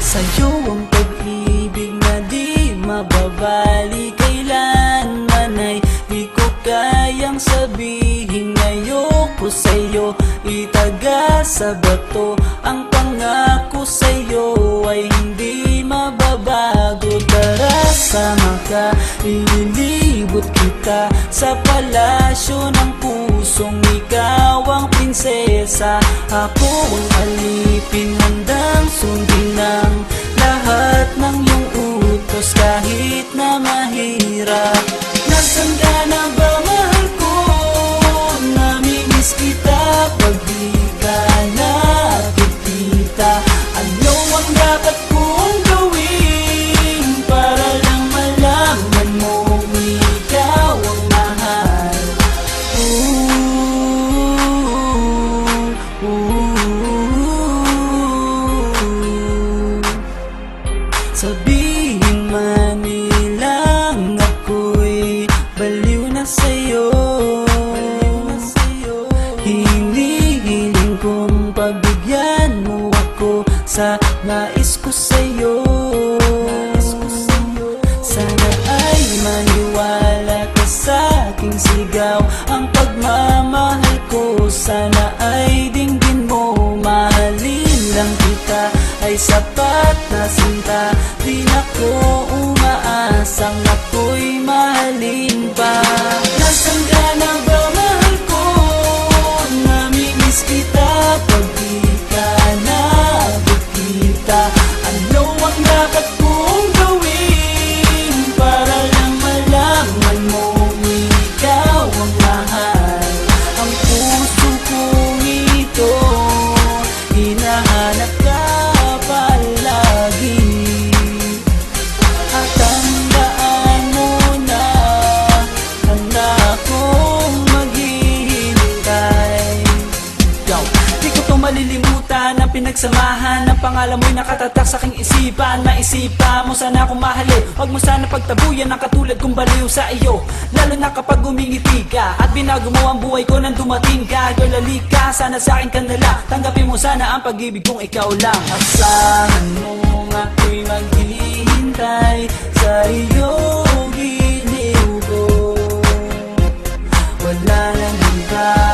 Sa'yo ang pag-ibig na di mababali, kailanman ay di ko kayang sabihin. Ayoko sa'yo itaga sa bato, ang pangako sa'yo ay hindi mababago. Tara sama ka, ililibot kita sa palasyo ng pusong ikaw ang prinsesa. Ako ang alipin, handang sundin ng lahat ng iyong utos kahit na mahirap. Nasaan ka na ba, mahal ko? Namimiss kita pag di ka nakikita. Ano ang dapat kong gawin para lang malaman mo ikaw ang mahal? Sabihin man nilang ako'y baliw na sa'yo, hinihiling kong pagbigyan mo ako sa nais ko sa'yo. Sana ay maniwala ka sa aking sigaw, ang pagmamahal ko sana ay dinggin mo. Mahalin lang kita ay sapat na sinta, di na ko umaasang ako'y mahalin pa. Nasaan ka na ba, mahal ko? Namimiss kita pag di ka nakikita. Ano ang dapat kong gawin para lang malaman mo ikaw ang mahal? Ang puso kong ito hinahanap ka palagi, at tandaan mo na handa akong maghihintay. Yo, di ko to malilimutan ang pinagsamahan, ang pangalan mo'y nakatatak sa aking isipan. Maisipan mo sana akong mahalin, huwag mo sana pagtabuyan ang katulad kong baliw sa iyo. Lalo na kapag umingiti ka at binago mo ang buhay ko nang dumating ka. Girl, halika, sana sa akin ka nala, tanggapin mo sana ang pag-ibig kong ikaw lang. Asahan mo ako'y maghihintay sa iyong giliw ko, wala nang iba.